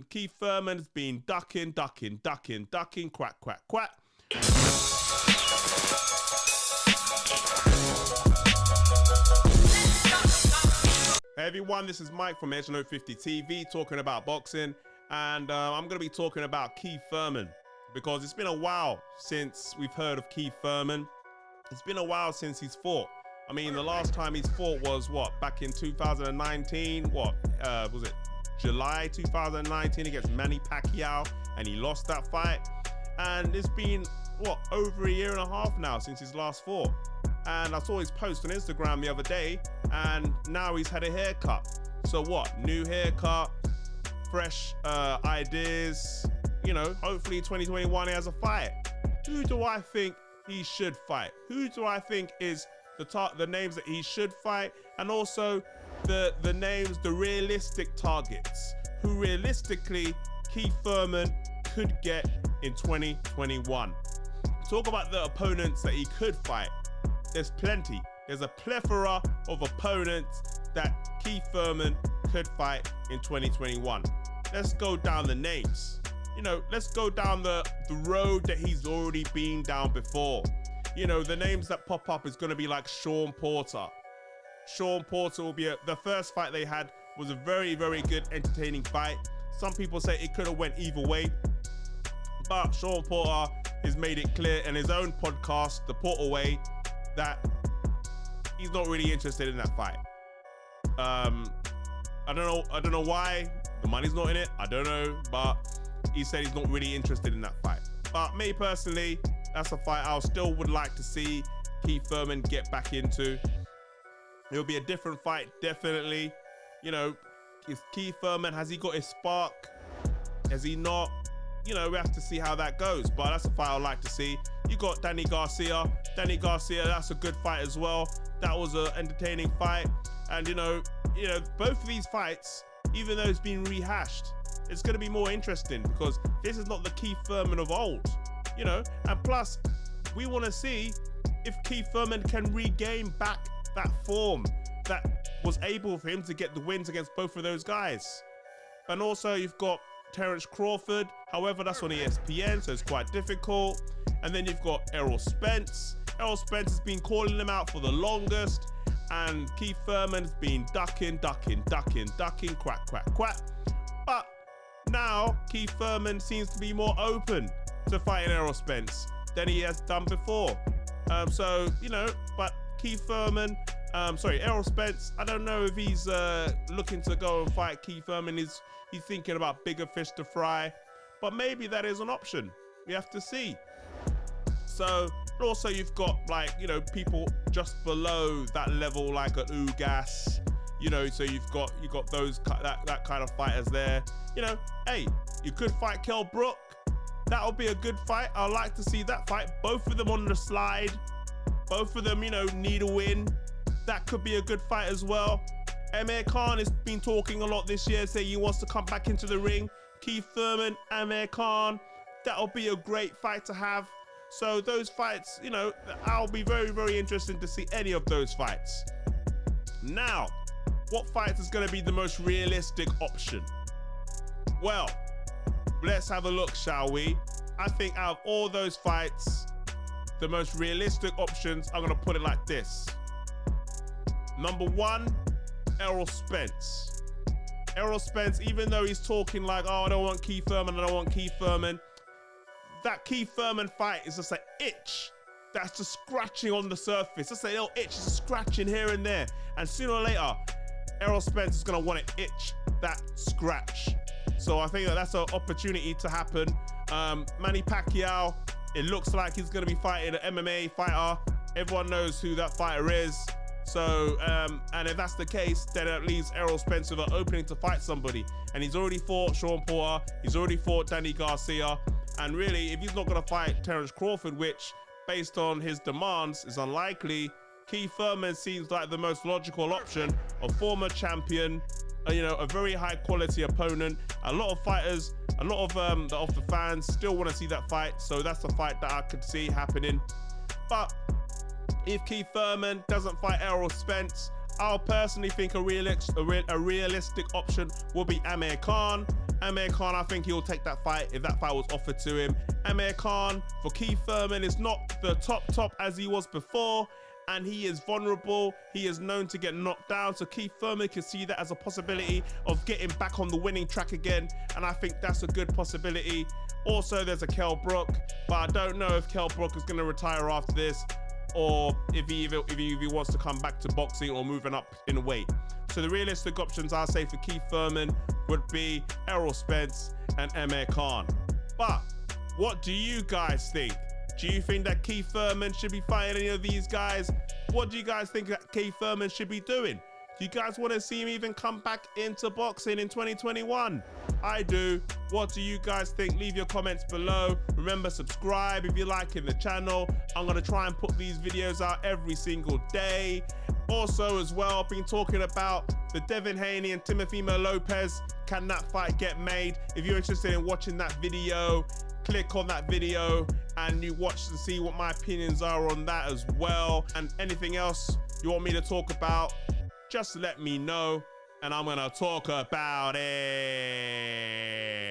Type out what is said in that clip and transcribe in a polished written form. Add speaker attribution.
Speaker 1: Keith Thurman's been ducking, quack, quack, quack. Hey everyone, this is Mike from Edge Note 50 TV talking about boxing, and I'm going to be talking about Keith Thurman because it's been a while since we've heard of Keith Thurman. It's been a while since he's fought. I mean, the last time he's fought was what, back in 2019? What was it? July 2019 against Manny Pacquiao, and he lost that fight. And it's been what, over a year and a half now since his last fought. And I saw his post on Instagram the other day, and now he's had a haircut. So what? New haircut, fresh ideas. You know, hopefully 2021 he has a fight. Who do I think he should fight? Who do I think is the names that he should fight, and also the names, the realistic targets, who realistically Keith Thurman could get in 2021. Talk about the opponents that he could fight. There's plenty. There's a plethora of opponents that Keith Thurman could fight in 2021. Let's go down the names. You know, let's go down the road that he's already been down before. You know, the names that pop up is going to be like Sean Porter. Sean Porter will be the first fight they had was a very, very good, entertaining fight. Some people say it could have went either way, but Sean Porter has made it clear in his own podcast, The Porter Way, that he's not really interested in that fight. I don't know why. The money's not in it. I don't know, but he said he's not really interested in that fight. But me personally, that's a fight I still would like to see Keith Thurman get back into. It'll be a different fight, definitely. You know, is Keith Thurman, has he got his spark? Has he not? You know, we have to see how that goes, but that's a fight I'd like to see. You got Danny Garcia. Danny Garcia, that's a good fight as well. That was an entertaining fight. And you know, both of these fights, even though it's been rehashed, it's going to be more interesting because this is not the Keith Thurman of old, you know. And plus, we want to see if Keith Thurman can regain back that form that was able for him to get the wins against both of those guys. And also, you've got Terence Crawford. However, that's on ESPN, so it's quite difficult. And then you've got Errol Spence. Errol Spence has been calling him out for the longest, and Keith Thurman's been ducking, quack, quack, quack. But now Keith Thurman seems to be more open to fighting Errol Spence than he has done before. So, you know, but Keith Thurman, Errol Spence, I don't know if he's looking to go and fight Keith Thurman. He's thinking about bigger fish to fry, but maybe that is an option. We have to see. So also you've got, like, you know, people just below that level, like an Ugas, you know, so you've got those that kind of fighters there. You know, hey, you could fight Kell Brook. That'll be a good fight. I'd like to see that fight. Both of them on the slide. Both of them, you know, need a win. That could be a good fight as well. Amir Khan has been talking a lot this year, saying he wants to come back into the ring. Keith Thurman, Amir Khan, that'll be a great fight to have. So those fights, you know, I'll be very, very interested to see any of those fights. Now, what fight is going to be the most realistic option? Well, let's have a look, shall we? I think out of all those fights, the most realistic options, I'm going to put it like this. Number one, Errol Spence. Errol Spence, even though he's talking like, oh, I don't want Keith Thurman, that Keith Thurman fight is just an itch that's just scratching on the surface. Just a little itch, just scratching here and there. And sooner or later, Errol Spence is going to want to itch that scratch. So I think that's an opportunity to happen. Manny Pacquiao, it looks like he's going to be fighting an MMA fighter. Everyone knows who that fighter is. So, and if that's the case, then it leaves Errol Spence with an opening to fight somebody. And he's already fought Sean Porter. He's already fought Danny Garcia. And really, if he's not going to fight Terence Crawford, which, based on his demands, is unlikely, Keith Thurman seems like the most logical option. A former champion, you know, a very high quality opponent. A lot of fighters, a lot of the fans still want to see that fight. So that's a fight that I could see happening. But if Keith Thurman doesn't fight Errol Spence, I'll personally think a realistic option will be Amir Khan. Amir Khan, I think he'll take that fight if that fight was offered to him. Amir Khan for Keith Thurman is not the top as he was before, and he is vulnerable. He is known to get knocked down, so Keith Thurman can see that as a possibility of getting back on the winning track again, and I think that's a good possibility. Also, there's a Kell Brook, but I don't know if Kell Brook is going to retire after this, or if he wants to come back to boxing or moving up in weight. So the realistic options, I'll say, for Keith Thurman would be Errol Spence and Amir Khan. But what do you guys think? Do you think that Keith Thurman should be fighting any of these guys? What do you guys think that Keith Thurman should be doing? Do you guys want to see him even come back into boxing in 2021? I do. What do you guys think? Leave your comments below. Remember, subscribe if you're liking the channel. I'm going to try and put these videos out every single day. Also, as well, I've been talking about the Devin Haney and Teofimo Lopez. Can that fight get made? If you're interested in watching that video, click on that video and you watch to see what my opinions are on that as well. And anything else you want me to talk about, just let me know and I'm gonna talk about it.